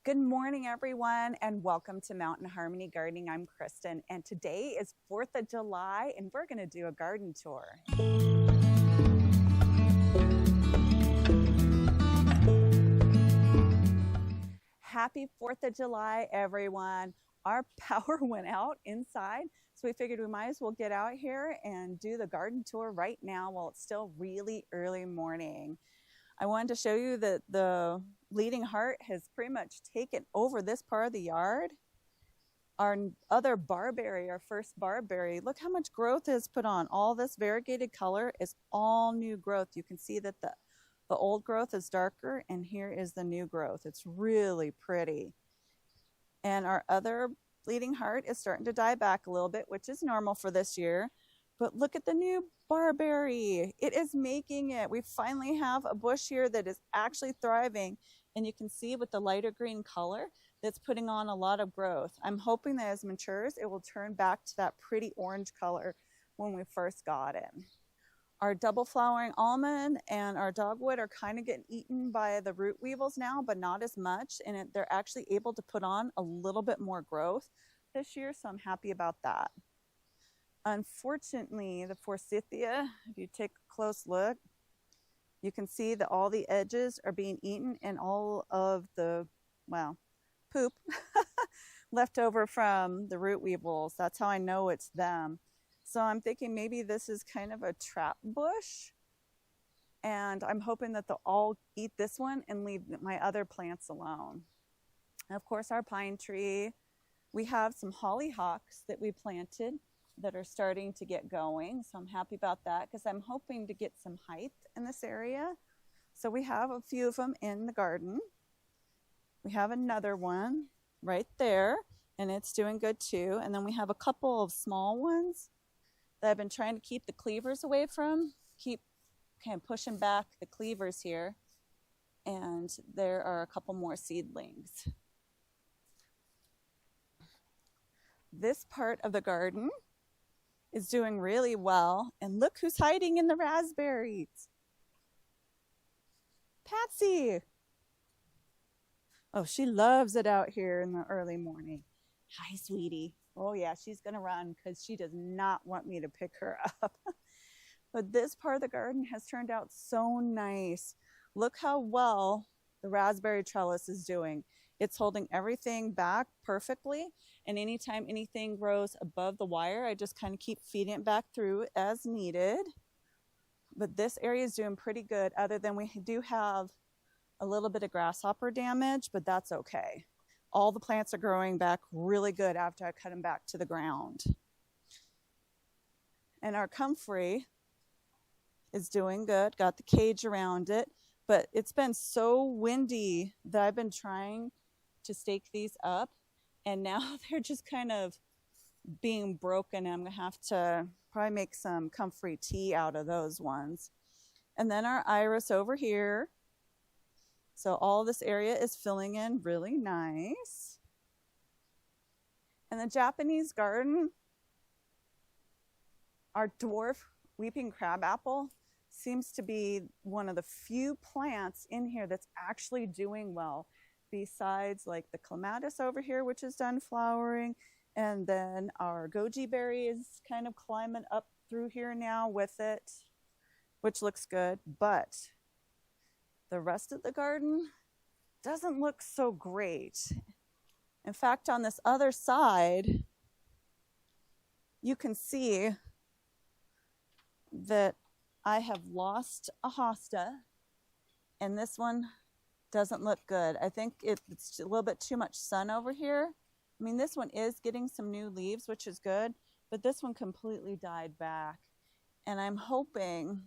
Good morning, everyone, and welcome to Mountain Harmony Gardening. I'm Kristen, and today is 4th of July, and we're going to do a garden tour. Happy 4th of July, everyone. Our power went out inside, so we figured we might as well get out here and do the garden tour right now while it's still really early morning. I wanted to show you that the Bleeding Heart has pretty much taken over this part of the yard. Our other barberry, our first barberry, look how much growth is put on. All this variegated color is all new growth. You can see that the old growth is darker, and here is the new growth. It's really pretty. And our other Bleeding Heart is starting to die back a little bit, which is normal for this year. But look at the new barberry. It is making it. We finally have a bush here that is actually thriving. And you can see with the lighter green color that's putting on a lot of growth. I'm hoping that as it matures, it will turn back to that pretty orange color when we first got it. Our double flowering almond and our dogwood are kind of getting eaten by the root weevils now, but not as much. And they're actually able to put on a little bit more growth this year. So I'm happy about that. Unfortunately, the forsythia, if you take a close look, you can see that all the edges are being eaten and all of the, well, poop left over from the root weevils. That's how I know it's them. So I'm thinking maybe this is kind of a trap bush. And I'm hoping that they'll all eat this one and leave my other plants alone. And of course, our pine tree. We have some hollyhocks that we planted that are starting to get going. So I'm happy about that because I'm hoping to get some height in this area. So we have a few of them in the garden. We have another one right there, and it's doing good too. And then we have a couple of small ones that I've been trying to keep the cleavers away from, keep kind of pushing back the cleavers here. And there are a couple more seedlings. This part of the garden is doing really well. And look who's hiding in the raspberries. Patsy. Oh, she loves it out here in the early morning. Hi, sweetie. Oh yeah, she's gonna run because she does not want me to pick her up. But this part of the garden has turned out so nice. Look how well the raspberry trellis is doing. It's holding everything back perfectly. And anytime anything grows above the wire, I just kind of keep feeding it back through as needed. But this area is doing pretty good, other than we do have a little bit of grasshopper damage, but that's okay. All the plants are growing back really good after I cut them back to the ground. And our comfrey is doing good, got the cage around it, but it's been so windy that I've been trying to stake these up, and now they're just kind of being broken. I'm gonna have to probably make some comfrey tea out of those ones. And then our iris over here. So all this area is filling in really nice. And the Japanese garden, our dwarf weeping crabapple seems to be one of the few plants in here that's actually doing well, besides like the clematis over here, which is done flowering. And then our goji berry is kind of climbing up through here now with it, which looks good. But the rest of the garden doesn't look so great. In fact, on this other side, you can see that I have lost a hosta, and this one doesn't look good. I think it's a little bit too much sun over here. I mean, this one is getting some new leaves, which is good, but this one completely died back. And I'm hoping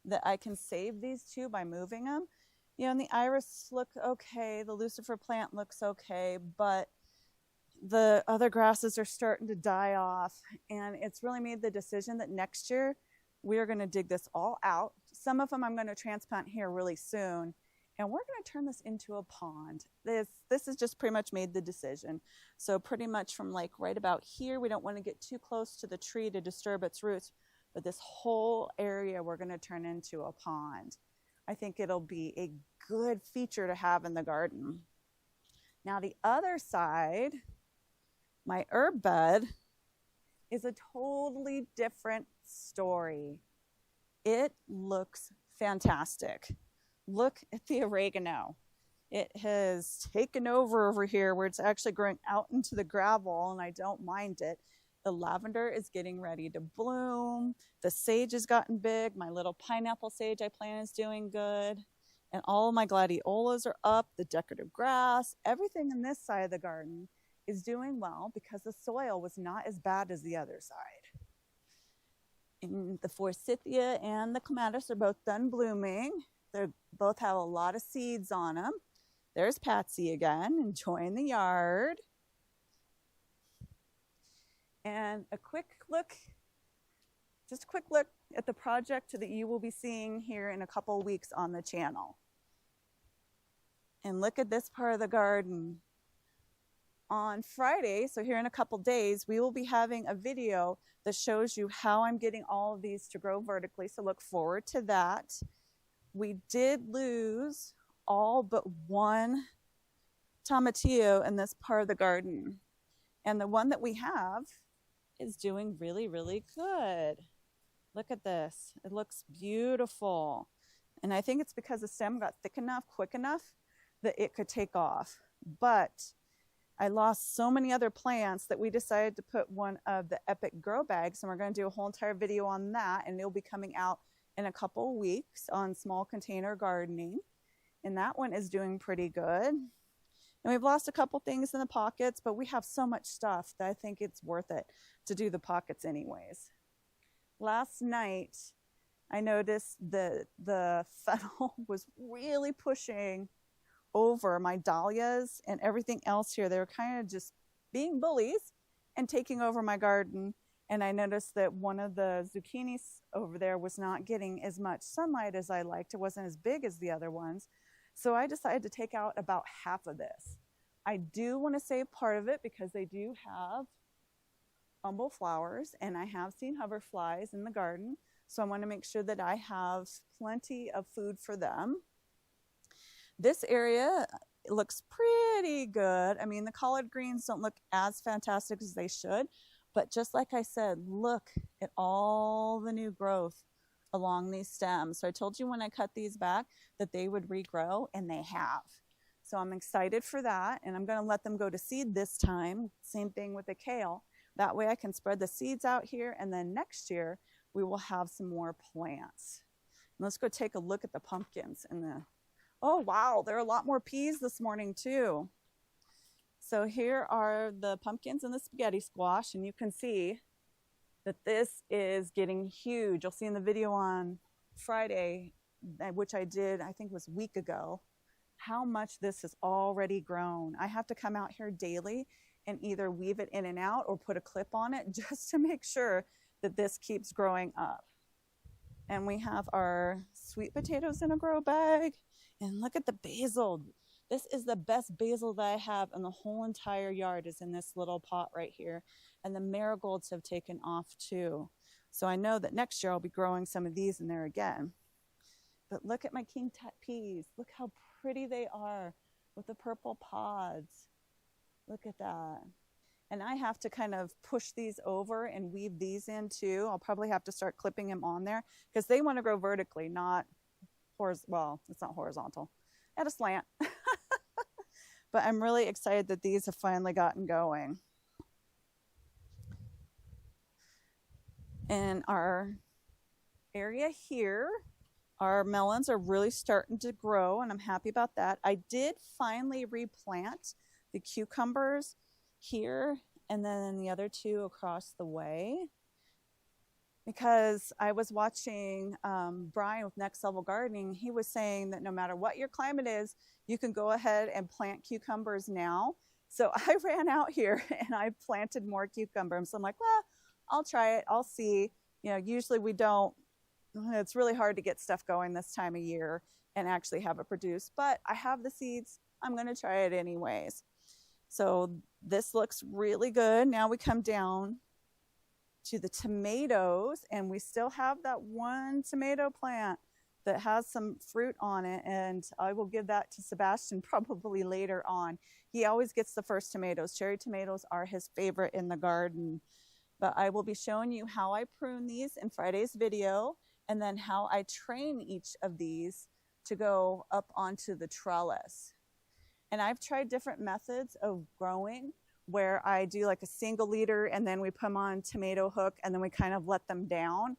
that I can save these two by moving them. You know, and the iris look okay, the Lucifer plant looks okay, but the other grasses are starting to die off. And it's really made the decision that next year we're going to dig this all out. Some of them I'm going to transplant here really soon. And we're going to turn this into a pond. This has just pretty much made the decision. So pretty much from like right about here, we don't want to get too close to the tree to disturb its roots. But this whole area we're going to turn into a pond. I think it'll be a good feature to have in the garden. Now the other side, my herb bed, is a totally different story. It looks fantastic. Look at the oregano. It has taken over here where it's actually growing out into the gravel, and I don't mind it. The lavender is getting ready to bloom. The sage has gotten big. My little pineapple sage I plant is doing good. And all of my gladiolas are up, the decorative grass, everything in this side of the garden is doing well because the soil was not as bad as the other side. And the forsythia and the clematis are both done blooming. They both have a lot of seeds on them. There's Patsy again, enjoying the yard. And a quick look, just a quick look at the project that you will be seeing here in a couple of weeks on the channel. And look at this part of the garden. On Friday, so here in a couple days, we will be having a video that shows you how I'm getting all of these to grow vertically, so look forward to that. We did lose all but one tomatillo in this part of the garden. And the one that we have is doing really, really good. Look at this. It looks beautiful. And I think it's because the stem got thick enough, quick enough, that it could take off. But I lost so many other plants that we decided to put one of the Epic grow bags, and we're going to do a whole entire video on that, and it'll be coming out in a couple weeks on small container gardening. And that one is doing pretty good. And we've lost a couple things in the pockets, but we have so much stuff that I think it's worth it to do the pockets anyways. Last night, I noticed that the fennel was really pushing over my dahlias and everything else here. They were kind of just being bullies and taking over my garden. And I noticed that one of the zucchinis over there was not getting as much sunlight as I liked. It wasn't as big as the other ones. So I decided to take out about half of this. I do want to save part of it because they do have umbel flowers, and I have seen hoverflies in the garden. So I want to make sure that I have plenty of food for them. This area looks pretty good. I mean, the collard greens don't look as fantastic as they should, but just like I said, look at all the new growth along these stems. So I told you when I cut these back that they would regrow, and they have. So I'm excited for that, and I'm going to let them go to seed this time. Same thing with the kale. That way I can spread the seeds out here, and then next year we will have some more plants. And let's go take a look at the pumpkins and the, oh wow, there are a lot more peas this morning too. So here are the pumpkins and the spaghetti squash, and you can see that this is getting huge. You'll see in the video on Friday, which I did, I think it was a week ago, how much this has already grown. I have to come out here daily and either weave it in and out or put a clip on it just to make sure that this keeps growing up. And we have our sweet potatoes in a grow bag. And look at the basil. This is the best basil that I have in the whole entire yard, is in this little pot right here. And the marigolds have taken off too. So I know that next year I'll be growing some of these in there again. But look at my king tut peas. Look how pretty they are with the purple pods. Look at that. And I have to kind of push these over and weave these in too. I'll probably have to start clipping them on there because they want to grow vertically, not well, it's not horizontal, at a slant. But I'm really excited that these have finally gotten going. In our area here, our melons are really starting to grow, and I'm happy about that. I did finally replant the cucumbers here and then the other two across the way, because I was watching Brian with Next Level Gardening. He was saying that no matter what your climate is, you can go ahead and plant cucumbers now. So I ran out here and I planted more cucumbers. So I'm like, well, I'll try it. I'll see. You know, usually we don't, it's really hard to get stuff going this time of year and actually have it produce, but I have the seeds. I'm going to try it anyways. So this looks really good. Now we come down to the tomatoes, and we still have that one tomato plant that has some fruit on it, and I will give that to Sebastian probably later on. He always gets the first tomatoes. Cherry tomatoes are his favorite in the garden. But I will be showing you how I prune these in Friday's video, and then how I train each of these to go up onto the trellis. And I've tried different methods of growing where I do like a single leader and then we put them on tomato hook and then we kind of let them down.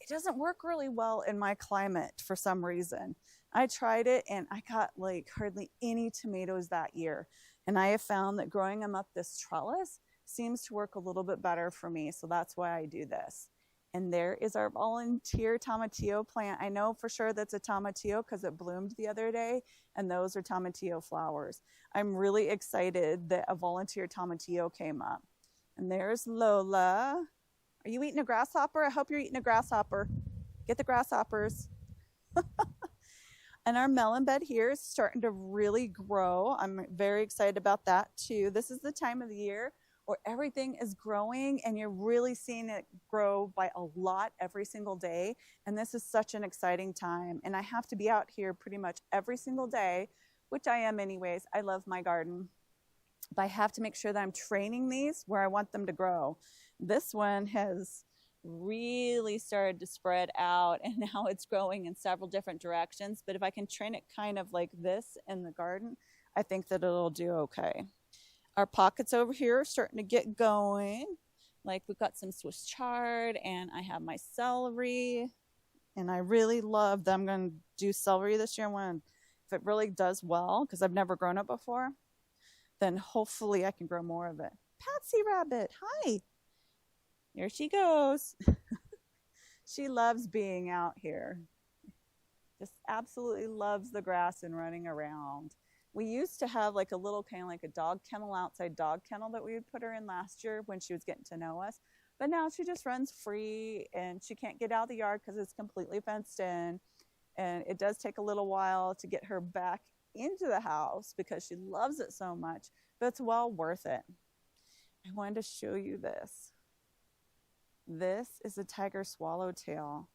It doesn't work really well in my climate for some reason. I tried it and I got like hardly any tomatoes that year. And I have found that growing them up this trellis seems to work a little bit better for me. So that's why I do this. And there is our volunteer tomatillo plant. I know for sure that's a tomatillo because it bloomed the other day, and those are tomatillo flowers. I'm really excited that a volunteer tomatillo came up. And there's Lola. Are you eating a grasshopper? I hope you're eating a grasshopper. Get the grasshoppers. And our melon bed here is starting to really grow. I'm very excited about that too. This is the time of the year where everything is growing and you're really seeing it grow by a lot every single day. And this is such an exciting time. And I have to be out here pretty much every single day, which I am anyways. I love my garden. But I have to make sure that I'm training these where I want them to grow. This one has really started to spread out and now it's growing in several different directions. But if I can train it kind of like this in the garden, I think that it'll do okay. Our pockets over here are starting to get going. Like we've got some Swiss chard and I have my celery. And I really love that I'm going to do celery this year. If it really does well, because I've never grown it before, then hopefully I can grow more of it. Patsy Rabbit, hi. Here she goes. She loves being out here. Just absolutely loves the grass and running around. We used to have like a little kind of like a dog kennel, outside dog kennel that we would put her in last year when she was getting to know us. But now she just runs free and she can't get out of the yard because it's completely fenced in. And it does take a little while to get her back into the house because she loves it so much, but it's well worth it. I wanted to show you this. This is a tiger swallowtail.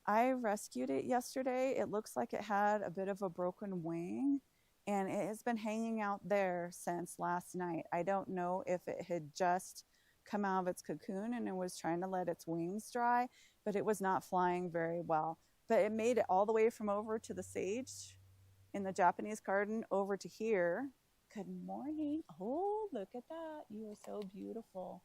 I rescued it yesterday. It looks like it had a bit of a broken wing. And it has been hanging out there since last night. I don't know if it had just come out of its cocoon and it was trying to let its wings dry, but it was not flying very well. But it made it all the way from over to the sage in the Japanese garden over to here. Good morning. Oh, look at that. You are so beautiful.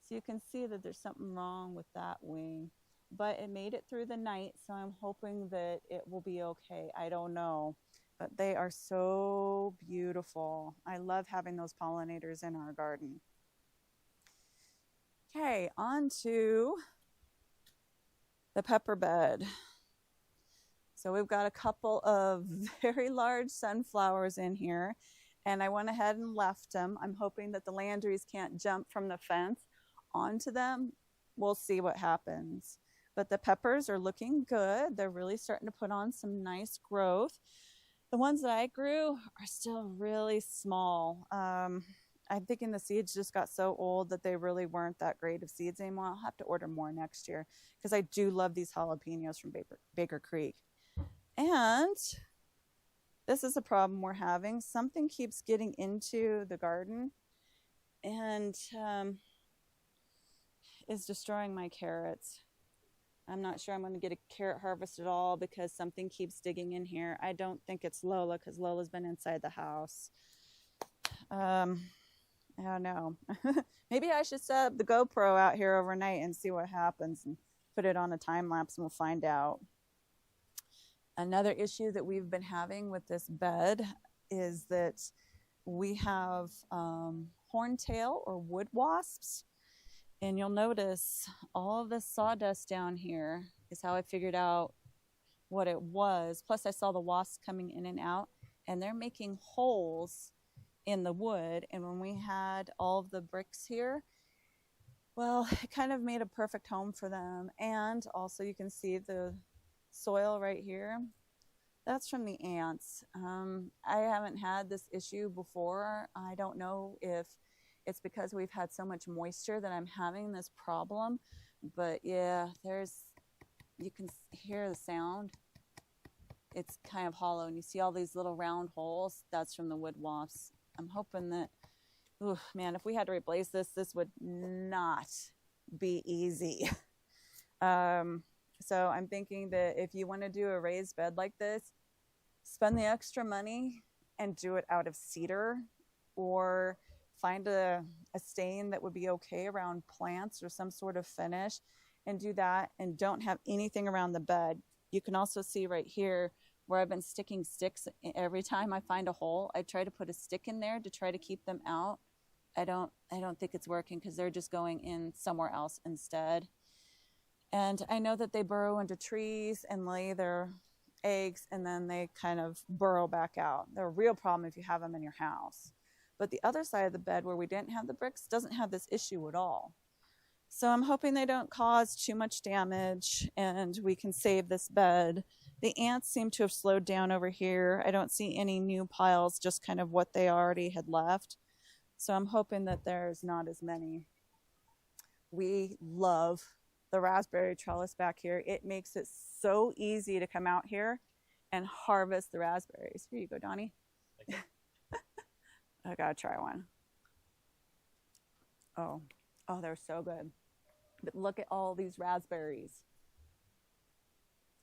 So you can see that there's something wrong with that wing. But it made it through the night, so I'm hoping that it will be okay. I don't know. But they are so beautiful. I love having those pollinators in our garden. Okay, on to the pepper bed. So we've got a couple of very large sunflowers in here, and I went ahead and left them. I'm hoping that the Landrys can't jump from the fence onto them. We'll see what happens. But the peppers are looking good. They're really starting to put on some nice growth. The ones that I grew are still really small. I'm thinking the seeds just got so old that they really weren't that great of seeds anymore. I'll have to order more next year because I do love these jalapenos from Baker Creek. And this is a problem we're having. Something keeps getting into the garden and is destroying my carrots. I'm not sure I'm going to get a carrot harvest at all because something keeps digging in here. I don't think it's Lola because Lola's been inside the house. I don't know. Maybe I should set up the GoPro out here overnight and see what happens and put it on a time lapse and we'll find out. Another issue that we've been having with this bed is that we have horntail or wood wasps. And you'll notice all of this sawdust down here is how I figured out what it was. Plus I saw the wasps coming in and out and they're making holes in the wood. And when we had all of the bricks here, well, it kind of made a perfect home for them. And also you can see the soil right here. That's from the ants. I haven't had this issue before. I don't know if it's because we've had so much moisture that I'm having this problem. But yeah, you can hear the sound. it's kind of hollow, and you see all these little round holes. That's from the wood wasps. I'm hoping that, oh man, if we had to replace this, this would not be easy. So I'm thinking that if you want to do a raised bed like this, spend the extra money and do it out of cedar, or find a stain that would be okay around plants or some sort of finish and do that, and don't have anything around the bed. You can also see right here where I've been sticking sticks. Every time I find a hole, I try to put a stick in there to try to keep them out. I don't think it's working because they're just going in somewhere else instead. And I know that they burrow into trees and lay their eggs, and then they kind of burrow back out. They're a real problem if you have them in your house. But the other side of the bed where we didn't have the bricks doesn't have this issue at all. So I'm hoping they don't cause too much damage and we can save this bed. The ants seem to have slowed down over here. I don't see any new piles, just kind of what they already had left. So I'm hoping that there's not as many. We love the raspberry trellis back here. It makes it so easy to come out here and harvest the raspberries. Here you go, Donnie. I gotta try one. Oh, they're so good. But look at all these raspberries.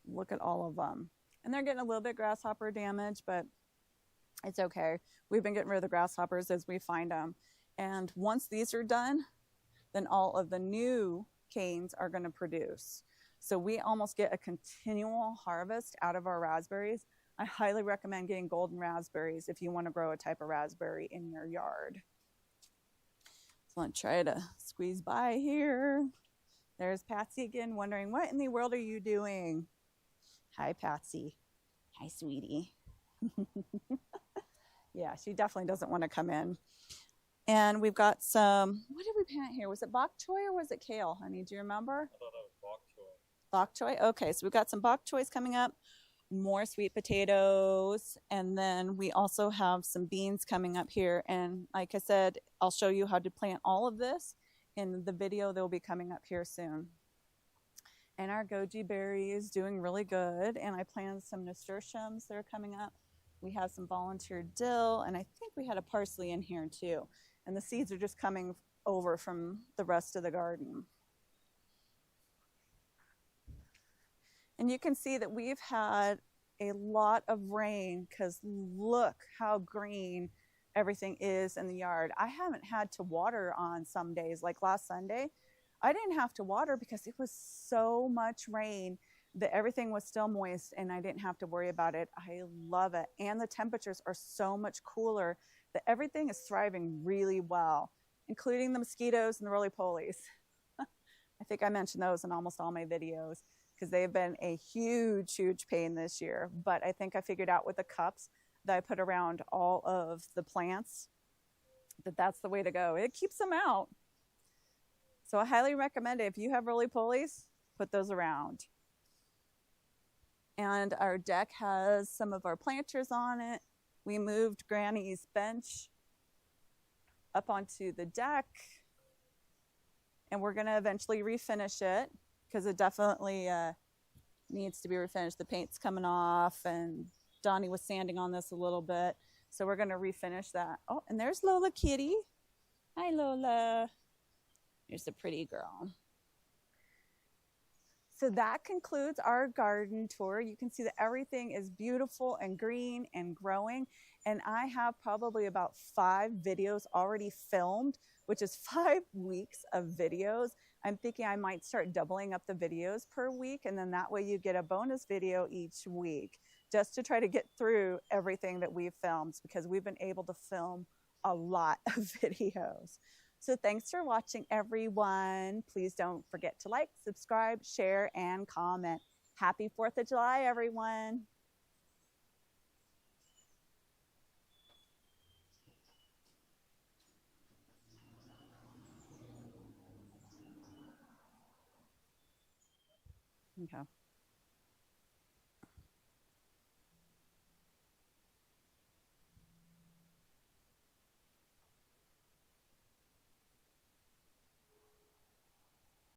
Look at all of them. And they're getting a little bit grasshopper damage, but it's okay. We've been getting rid of the grasshoppers as we find them. And once these are done, then all of the new canes are going to produce. So we almost get a continual harvest out of our raspberries. I highly recommend getting golden raspberries if you want to grow a type of raspberry in your yard. So I'm try to squeeze by here. There's Patsy again, wondering, what in the world are you doing? Hi, Patsy. Hi, sweetie. Yeah, she definitely doesn't want to come in. And we've got some, what did we plant here? Was it bok choy or was it kale, honey? Do you remember? I thought that was bok choy. Bok choy? Okay, so we've got some bok choys coming up, more sweet potatoes, and then we also have some beans coming up here. And like I said, I'll show you how to plant all of this in the video that will be coming up here soon. And our goji berry is doing really good. And I planted some nasturtiums that are coming up. We have some volunteer dill, and I think we had a parsley in here too. And the seeds are just coming over from the rest of the garden. And you can see that we've had a lot of rain, because look how green everything is in the yard. I haven't had to water on some days, like last Sunday. I didn't have to water because it was so much rain that everything was still moist and I didn't have to worry about it. I love it. And the temperatures are so much cooler that everything is thriving really well, including the mosquitoes and the roly-polies. I think I mentioned those in almost all my videos because they've been a huge, huge pain this year. But I think I figured out with the cups that I put around all of the plants that that's the way to go. It keeps them out. So I highly recommend it. If you have roly-polies, put those around. And our deck has some of our planters on it. We moved Granny's bench up onto the deck, and we're going to eventually refinish it because it definitely needs to be refinished. The paint's coming off, and Donnie was sanding on this a little bit. So we're going to refinish that. Oh, and there's Lola Kitty. Hi, Lola. Here's a pretty girl. So that concludes our garden tour. You can see that everything is beautiful and green and growing. And I have probably about 5 videos already filmed, which is 5 weeks of videos. I'm thinking I might start doubling up the videos per week. And then that way you get a bonus video each week, just to try to get through everything that we've filmed, because we've been able to film a lot of videos. So thanks for watching, everyone. Please don't forget to like, subscribe, share, and comment. Happy 4th of July, everyone. Okay.